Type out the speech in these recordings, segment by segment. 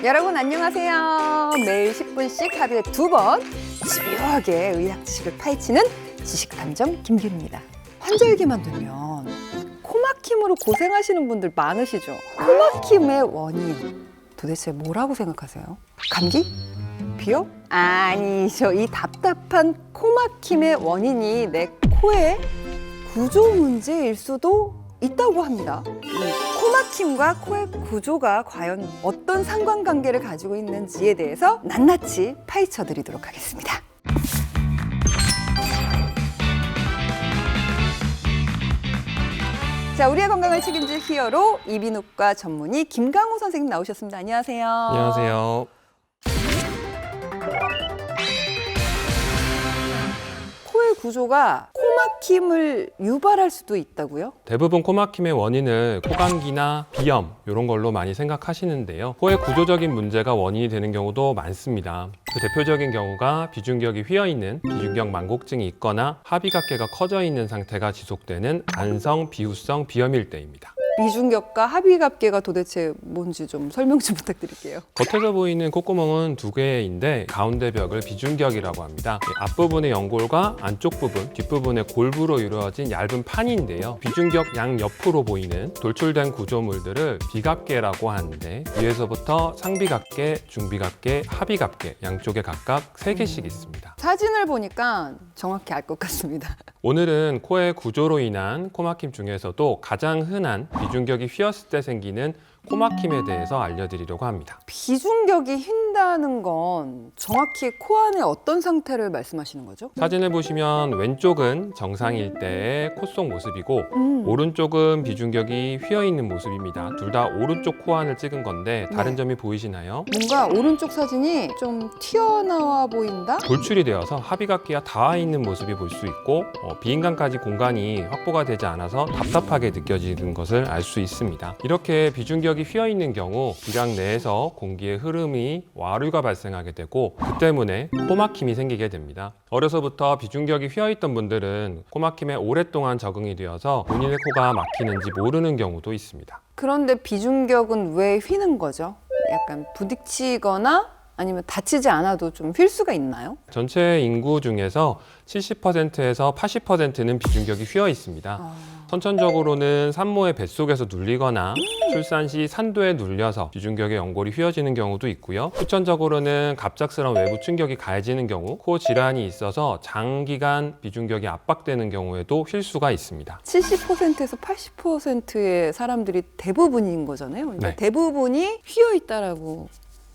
여러분 안녕하세요. 매일 10분씩 하루에 2번 집요하게 의학 지식을 파헤치는 지식탐정 김규리입니다. 환절기만 되면 코막힘으로 고생하시는 분들 많으시죠? 코막힘의 원인 도대체 뭐라고 생각하세요? 감기? 비염? 아니죠. 이 답답한 코막힘의 원인이 내 코의 구조 문제일 수도 있다고 합니다. 이 코막힘과 코의 구조가 과연 어떤 상관관계를 가지고 있는지에 대해서 낱낱이 파헤쳐 드리도록 하겠습니다. 자, 우리의 건강을 책임질 히어로 이비인후과 전문의 김강호 선생님 나오셨습니다. 안녕하세요. 안녕하세요. 코의 구조가 코막힘을 유발할 수도 있다고요? 대부분 코막힘의 원인을 코감기나 비염 이런 걸로 많이 생각하시는데요. 코의 구조적인 문제가 원인이 되는 경우도 많습니다. 그 대표적인 경우가 비중격이 휘어있는 비중격 만곡증이 있거나 합의각계가 커져 있는 상태가 지속되는 만성 비후성 비염일 때입니다. 비중격과 합의갑계가 도대체 뭔지 좀 설명 좀 부탁드릴게요. 겉에서 보이는 콧구멍은 2개인데 가운데 벽을 비중격이라고 합니다. 앞부분의 연골과 안쪽 부분, 뒷부분의 골부로 이루어진 얇은 판인데요. 비중격 양옆으로 보이는 돌출된 구조물들을 비갑계라고 하는데 위에서부터 상비갑계, 중비갑계, 합의갑계 양쪽에 각각 3개씩 있습니다. 사진을 보니까 정확히 알 것 같습니다. 오늘은 코의 구조로 인한 코막힘 중에서도 가장 흔한 비중격이 휘었을 때 생기는 코막힘에 대해서 알려드리려고 합니다. 비중격이 휜다는 건 정확히 코 안의 어떤 상태를 말씀하시는 거죠? 사진을 보시면 왼쪽은 정상일 때의 코 속 모습이고 오른쪽은 비중격이 휘어있는 모습입니다. 둘 다 오른쪽 코 안을 찍은 건데 다른 네. 점이 보이시나요? 뭔가 오른쪽 사진이 좀 튀어나와 보인다? 돌출이 되어서 합의각기가 닿아 있는 모습이 볼 수 있고 비인간까지 공간이 확보가 되지 않아서 답답하게 느껴지는 것을 알 수 있습니다. 이렇게 비중격이 휘어있는 경우 비강 내에서 공기의 흐름이 와류가 발생하게 되고 그 때문에 코막힘이 생기게 됩니다. 어려서부터 비중격이 휘어있던 분들은 코막힘에 오랫동안 적응이 되어서 본인의 코가 막히는지 모르는 경우도 있습니다. 그런데 비중격은 왜 휘는 거죠? 약간 부딪히거나 아니면 다치지 않아도 좀 휠 수가 있나요? 전체 인구 중에서 70%에서 80%는 비중격이 휘어 있습니다. 선천적으로는 산모의 뱃속에서 눌리거나 출산 시 산도에 눌려서 비중격의 연골이 휘어지는 경우도 있고요. 후천적으로는 갑작스러운 외부 충격이 가해지는 경우, 코 질환이 있어서 장기간 비중격이 압박되는 경우에도 휠 수가 있습니다. 70%에서 80%의 사람들이 대부분인 거잖아요. 근데 네. 대부분이 휘어 있다라고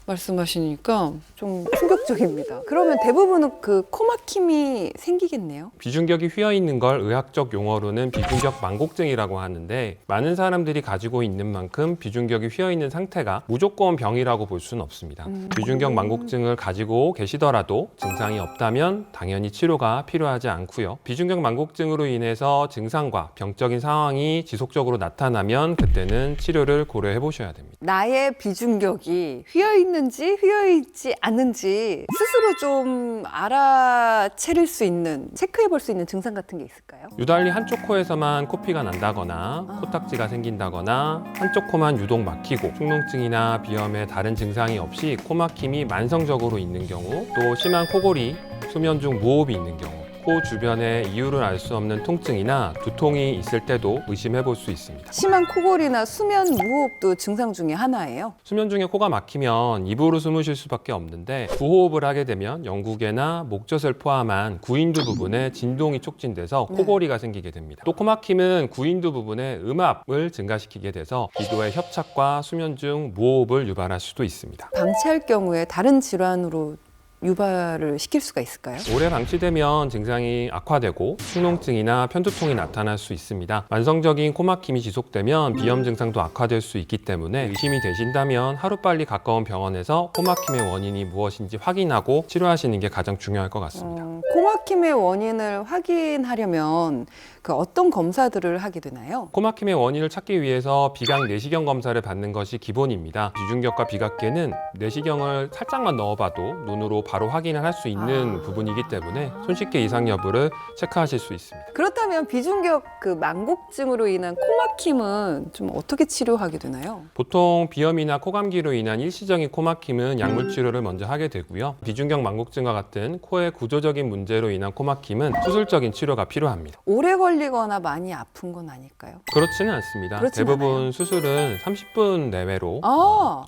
말씀하시니까 좀 충격적입니다. 그러면 대부분은 그 코막힘이 생기겠네요. 비중격이 휘어 있는 걸 의학적 용어로는 비중격 만곡증이라고 하는데 많은 사람들이 가지고 있는 만큼 비중격이 휘어 있는 상태가 무조건 병이라고 볼 수는 없습니다. 비중격 만곡증을 가지고 계시더라도 증상이 없다면 당연히 치료가 필요하지 않고요. 비중격 만곡증으로 인해서 증상과 병적인 상황이 지속적으로 나타나면 그때는 치료를 고려해 보셔야 됩니다. 나의 비중격이 휘어있는지 휘어있지 않는지 스스로 좀 알아차릴 수 있는, 체크해 볼 수 있는 증상 같은 게 있을까요? 유달리 한쪽 코에서만 코피가 난다거나 코딱지가 생긴다거나 한쪽 코만 유독 막히고 축농증이나 비염의 다른 증상이 없이 코막힘이 만성적으로 있는 경우, 또 심한 코골이, 수면 중 무호흡이 있는 경우, 코 주변에 이유를 알 수 없는 통증이나 두통이 있을 때도 의심해 볼 수 있습니다. 심한 코골이나 수면 무호흡도 증상 중에 하나예요. 수면 중에 코가 막히면 입으로 숨을 쉴 수밖에 없는데 부호흡을 하게 되면 영구개나 목젖을 포함한 구인두 부분에 진동이 촉진돼서 코골이가 생기게 됩니다. 또 코막힘은 구인두 부분에 음압을 증가시키게 돼서 기도의 협착과 수면 중 무호흡을 유발할 수도 있습니다. 방치할 경우에 다른 질환으로 유발을 시킬 수가 있을까요? 오래 방치되면 증상이 악화되고 축농증이나 편두통이 나타날 수 있습니다. 만성적인 코막힘이 지속되면 비염 증상도 악화될 수 있기 때문에 의심이 되신다면 하루빨리 가까운 병원에서 코막힘의 원인이 무엇인지 확인하고 치료하시는 게 가장 중요할 것 같습니다. 코막힘의 원인을 확인하려면 그 어떤 검사들을 하게 되나요? 코막힘의 원인을 찾기 위해서 비강 내시경 검사를 받는 것이 기본입니다. 비중격과 비각계는 내시경을 살짝만 넣어봐도 눈으로 바로 확인을 할 수 있는 부분이기 때문에 손쉽게 이상 여부를 체크하실 수 있습니다. 그렇다면 비중격 그 망곡증으로 인한 코막힘은 좀 어떻게 치료하게 되나요? 보통 비염이나 코감기로 인한 일시적인 코막힘은 약물 치료를 먼저 하게 되고요. 비중격 망곡증과 같은 코의 구조적인 문제로 인한 코막힘은 수술적인 치료가 필요합니다. 오래 걸리거나 많이 아픈 건 아닐까요? 그렇지는 않습니다. 그렇진 대부분 않아요. 수술은 30분 내외로 아,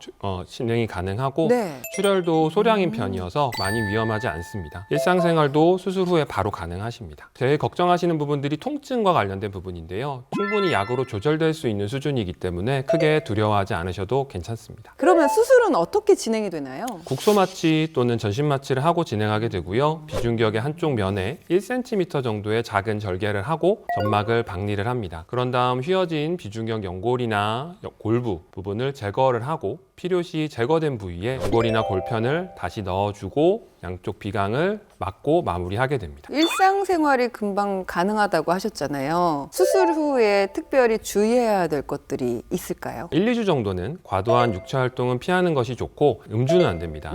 진행이 가능하고 네. 출혈도 소량인 편이어서 많이 위험하지 않습니다. 일상생활도 수술 후에 바로 가능하십니다. 제일 걱정하시는 부분들이 통증과 관련된 부분인데요. 충분히 약으로 조절될 수 있는 수준이기 때문에 크게 두려워하지 않으셔도 괜찮습니다. 그러면 수술은 어떻게 진행이 되나요? 국소 마취 또는 전신 마취를 하고 진행하게 되고요. 비중격의 한쪽 면에 1cm 정도의 작은 절개를 하고 점막을 박리를 합니다. 그런 다음 휘어진 비중격 연골이나 골부 부분을 제거를 하고 필요시 제거된 부위에 연골이나 골편을 다시 넣어주고 양쪽 비강을 막고 마무리하게 됩니다. 일상생활이 금방 가능하다고 하셨잖아요. 수술 후에 특별히 주의해야 될 것들이 있을까요? 1, 2주 정도는 과도한 육체 활동은 피하는 것이 좋고 음주는 안 됩니다.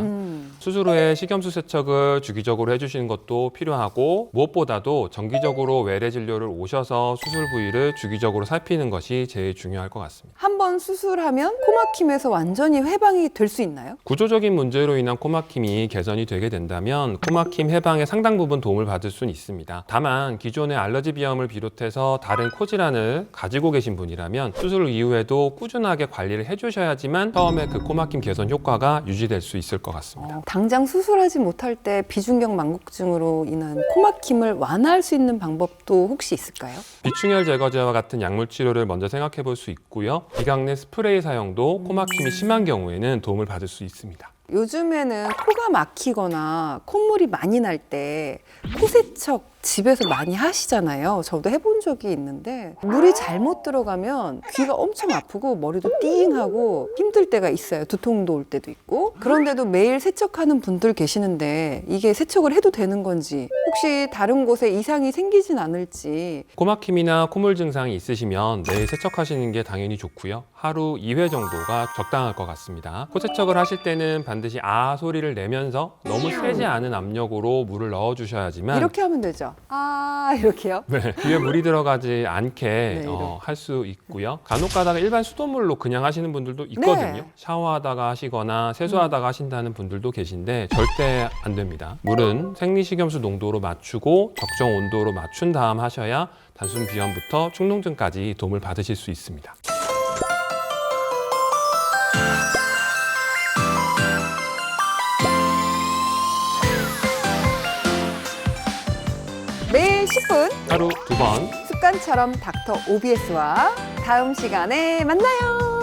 수술 후에 식염수 세척을 주기적으로 해주시는 것도 필요하고 무엇보다도 정기적으로 외래 진료를 오셔서 수술 부위를 주기적으로 살피는 것이 제일 중요할 것 같습니다. 한번 수술하면 코막힘에서 완전히 회방이 될 수 있나요? 구조적인 문제로 인한 코막힘이 개선이 되게 된다면 코막힘 해방에 상당 부분 도움을 받을 수는 있습니다. 다만 기존의 알러지 비염을 비롯해서 다른 코 질환을 가지고 계신 분이라면 수술 이후에도 꾸준하게 관리를 해주셔야지만 처음에 그 코막힘 개선 효과가 유지될 수 있을 것 같습니다. 당장 수술하지 못할 때 비중격 망곡증으로 인한 코막힘을 완화할 수 있는 방법도 혹시 있을까요? 비충혈 제거제와 같은 약물 치료를 먼저 생각해 볼 수 있고요. 비강 내 스프레이 사용도 코막힘이 심한 경우에는 도움을 받을 수 있습니다. 요즘에는 코가 막히거나 콧물이 많이 날 때 코세척 집에서 많이 하시잖아요. 저도 해본 적이 있는데 물이 잘못 들어가면 귀가 엄청 아프고 머리도 띵하고 힘들 때가 있어요. 두통도 올 때도 있고. 그런데도 매일 세척하는 분들 계시는데 이게 세척을 해도 되는 건지 혹시 다른 곳에 이상이 생기진 않을지. 코막힘이나 콧물 증상이 있으시면 매일 세척하시는 게 당연히 좋고요. 하루 2회 정도가 적당할 것 같습니다. 코 세척을 하실 때는 반드시 아 소리를 내면서 너무 세지 않은 압력으로 물을 넣어주셔야지만 이렇게 하면 되죠. 아, 이렇게요? 네, 귀에 물이 들어가지 않게 네, 할 수 있고요. 간혹 가다가 일반 수돗물로 그냥 하시는 분들도 있거든요. 네. 샤워하다가 하시거나 세수하다가 하신다는 분들도 계신데 절대 안 됩니다. 물은 생리식염수 농도로 맞추고 적정 온도로 맞춘 다음 하셔야 단순 비염부터 축농증까지 도움을 받으실 수 있습니다. 매일 10분 하루 2번 습관처럼 닥터 OBS와 다음 시간에 만나요.